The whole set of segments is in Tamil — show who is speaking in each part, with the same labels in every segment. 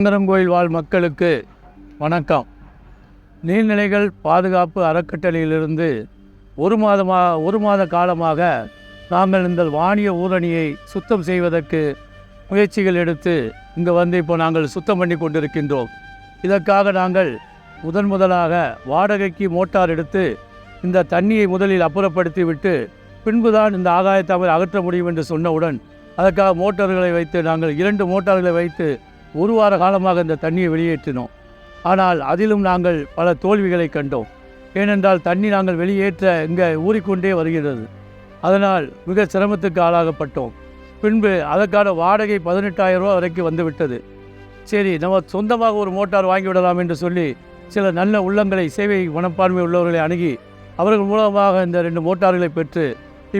Speaker 1: சங்கரன்கோயில் வாழ் மக்களுக்கு வணக்கம். நீர்நிலைகள் பாதுகாப்பு அறக்கட்டளையிலிருந்து ஒரு மாத காலமாக நாங்கள் இந்த வாணிய ஊரணியை சுத்தம் செய்வதற்கு முயற்சிகள் எடுத்து இங்கே வந்து இப்போ நாங்கள் சுத்தம் பண்ணி கொண்டிருக்கின்றோம். இதற்காக நாங்கள் முதலாக வாடகைக்கு மோட்டார் எடுத்து இந்த தண்ணியை முதலில் அப்புறப்படுத்தி விட்டு பின்புதான் இந்த ஆகாயத்தாமரை அகற்ற முடியும் என்று சொன்னவுடன் அதற்காக மோட்டார்களை வைத்து நாங்கள் 2 மோட்டார்களை வைத்து ஒரு வார காலமாக இந்த தண்ணியை வெளியேற்றினோம். ஆனால் அதிலும் நாங்கள் பல தோல்விகளை கண்டோம். ஏனென்றால் தண்ணி நாங்கள் வெளியேற்ற இங்கே ஊறிக்கொண்டே வருகிறது. அதனால் மிக சிரமத்துக்கு ஆளாகப்பட்டோம். பின்பு அதற்கான வாடகை 18,000 ரூபா வரைக்கும் வந்துவிட்டது. சரி, நம்ம சொந்தமாக ஒரு மோட்டார் வாங்கிவிடலாம் என்று சொல்லி சில நல்ல உள்ளங்களை, சேவை மனப்பான்மை உள்ளவர்களை அணுகி அவர்கள் மூலமாக இந்த 2 மோட்டார்களை பெற்று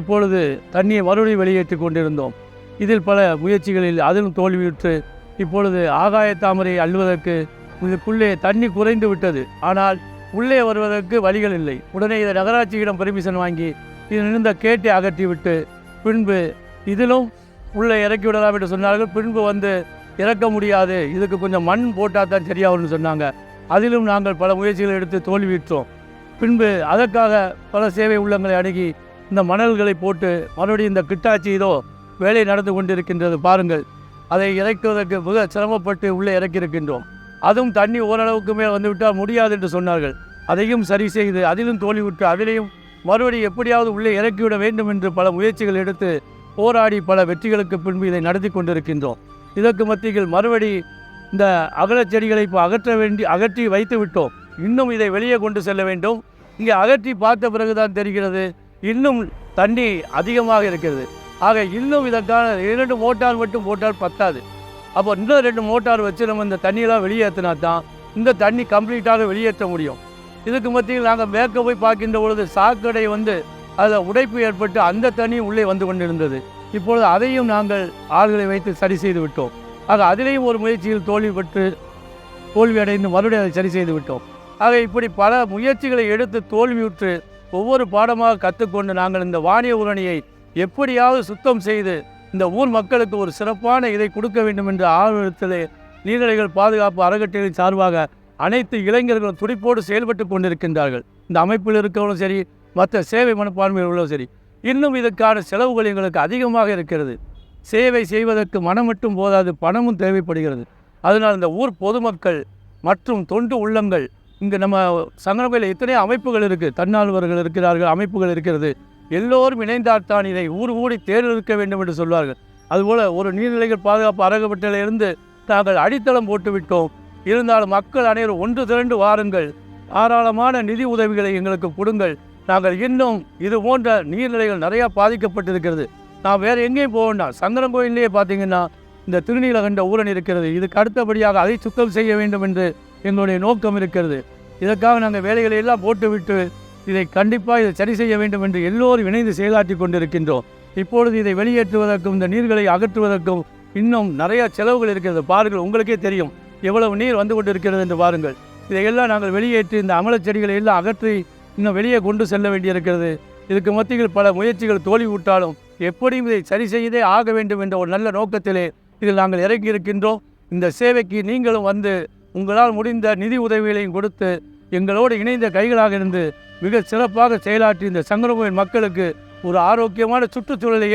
Speaker 1: இப்பொழுது தண்ணியை மறுபடியும் வெளியேற்றி கொண்டிருந்தோம். இதில் பல முயற்சிகளில் அதிலும் தோல்வியுற்று இப்பொழுது ஆகாயத்தாமரை அள்ளுவதற்கு இதுக்குள்ளே தண்ணி குறைந்து விட்டது. ஆனால் உள்ளே வருவதற்கு வழிகள் இல்லை. உடனே இதை நகராட்சியிடம் பெர்மிஷன் வாங்கி இதில் இருந்த கேட்டை அகற்றிவிட்டு பின்பு இதிலும் உள்ளே இறக்கி விடலாம் என்று சொன்னார்கள். பின்பு வந்து இறக்க முடியாது, இதுக்கு கொஞ்சம் மண் போட்டால் தான் சரியாகும்னு சொன்னாங்க. அதிலும் நாங்கள் பல முயற்சிகளை எடுத்து தோல்வியுற்றோம். பின்பு அதற்காக பல சேவை உள்ளங்களை அணுகி இந்த மணல்களை போட்டு மறுபடியும் இந்த கிட்டாச்சி இதோ வேலை நடந்து கொண்டிருக்கின்றது பாருங்கள். அதை இறக்குவதற்கு மிக சிரமப்பட்டு உள்ளே இறக்கியிருக்கின்றோம். அதுவும் தண்ணி ஓரளவுக்கு மேல் வந்துவிட்டால் முடியாது என்று சொன்னார்கள். அதையும் சரி செய்து அதிலும் தோல்வியுற்று அதிலையும் மறுபடியும் எப்படியாவது உள்ளே இறக்கிவிட வேண்டும் என்று பல முயற்சிகள் எடுத்து போராடி பல வெற்றிகளுக்கு பின்பு இதை நடத்தி கொண்டிருக்கின்றோம். இதற்கு மத்தியில் மறுபடி இந்த அகலச்செடிகளை இப்போ அகற்றி வைத்து விட்டோம். இன்னும் இதை வெளியே கொண்டு செல்ல வேண்டும். இங்கே அகற்றி பார்த்த பிறகுதான் தெரிகிறது இன்னும் தண்ணி அதிகமாக இருக்கிறது. ஆக இன்னும் இதற்கான 2 மோட்டார் மட்டும் போட்டால் பத்தாது. அப்போ இன்னும் 2 மோட்டார் வச்சு நம்ம இந்த தண்ணியெல்லாம் வெளியேற்றினா தான் இந்த தண்ணி கம்ப்ளீட்டாக வெளியேற்ற முடியும். இதுக்கு மத்தியில் நாங்கள் மேற்க போய் பார்க்கின்ற பொழுது சாக்கடை வந்து அதில் உடைப்பு ஏற்பட்டு அந்த தண்ணி உள்ளே வந்து கொண்டிருந்தது. இப்பொழுது அதையும் நாங்கள் ஆள்களை வைத்து சரி செய்து விட்டோம். ஆக அதிலேயும் ஒரு முயற்சியில் தோல்வி அடைந்து மறுபடியும் அதை சரி செய்து விட்டோம். ஆக இப்படி பல முயற்சிகளை எடுத்து தோல்வியுற்று ஒவ்வொரு பாடமாக கற்றுக்கொண்டு நாங்கள் இந்த வாணிய ஊரணியை எப்படியாவது சுத்தம் செய்து இந்த ஊர் மக்களுக்கு ஒரு சிறப்பான இதை கொடுக்க வேண்டும் என்ற ஆர்வத்திலே நீர்நிலைகள் பாதுகாப்பு அறக்கட்டளையின் சார்பாக அனைத்து இளைஞர்களும் துடிப்போடு செயல்பட்டு கொண்டிருக்கின்றார்கள். இந்த அமைப்பில் இருக்கவங்களும் சரி, மற்ற சேவை மனப்பான்மையில் உள்ளவரும் சரி. இன்னும் இதற்கான செலவுகள் எங்களுக்கு அதிகமாக இருக்கிறது. சேவை செய்வதற்கு மனம் மட்டும் போதாது, பணமும் தேவைப்படுகிறது. அதனால் இந்த ஊர் பொதுமக்கள் மற்றும் தொண்டு உள்ளங்கள், இங்கே நம்ம சங்கரன்கோயிலில் எத்தனை அமைப்புகள் இருக்குது, தன்னார்வலர்கள் இருக்கிறார்கள், அமைப்புகள் இருக்கிறது. எல்லோரும் இணைந்தால்தான் இதை ஊர் கூடி தேர்ந்தெடுக்க வேண்டும் என்று சொல்வார்கள். அதுபோல் ஒரு நீர்நிலைகள் பாதுகாப்பு அறக்கட்டளையிலிருந்து நாங்கள் அடித்தளம் போட்டுவிட்டோம். இருந்தாலும் மக்கள் அனைவரும் ஒன்று திரண்டு வாருங்கள், தாராளமான நிதி உதவிகளை எங்களுக்கு கொடுங்கள். நாங்கள் இன்னும் இது போன்ற நீர்நிலைகள் நிறையா பாதிக்கப்பட்டிருக்கிறது. நான் வேறு எங்கேயும் போக வேண்டாம். சங்கரன்கோயிலே பார்த்தீங்கன்னா இந்த திருநீலகண்ட ஊரணி இருக்கிறது. இதுக்கு அடுத்தபடியாக அதை சுத்தம் செய்ய வேண்டும் என்று எங்களுடைய நோக்கம் இருக்கிறது. இதற்காக நாங்கள் வேலைகளை எல்லாம் போட்டுவிட்டு இதை கண்டிப்பாக இதை சரி செய்ய வேண்டும் என்று எல்லோரும் இணைந்து செயலாற்றி கொண்டிருக்கின்றோம். இப்பொழுது இதை வெளியேற்றுவதற்கும் இந்த நீர்களை அகற்றுவதற்கும் இன்னும் நிறைய செலவுகள் இருக்கிறது. பாருங்கள், உங்களுக்கே தெரியும் எவ்வளவு நீர் வந்து கொண்டு இருக்கிறது என்று பாருங்கள். இதையெல்லாம் நாங்கள் வெளியேற்றி இந்த அமலச்செடிகளை எல்லாம் அகற்றி இன்னும் வெளியே கொண்டு செல்ல வேண்டியிருக்கிறது. இதுக்கு மத்தியில் பல முயற்சிகள் தோல்வியுற்றாலும் எப்படியும் இதை சரி செய்தே ஆக வேண்டும் என்ற ஒரு நல்ல நோக்கத்திலே இதில் நாங்கள் இறங்கி இருக்கின்றோம். இந்த சேவைக்கு நீங்களும் வந்து உங்களால் முடிந்த நிதி உதவிகளையும் கொடுத்து எங்களோடு இணைந்த கைகளாக இருந்து மிக சிறப்பாக செயலாற்றி இந்த சங்கரன்கோயில் மக்களுக்கு ஒரு ஆரோக்கியமான சுற்றுச்சூழலை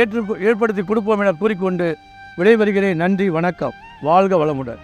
Speaker 1: ஏற்படுத்தி கொடுப்போம் என கூறிக்கொண்டு விடைபெறுகிறேன். நன்றி, வணக்கம், வாழ்க வளமுடன்.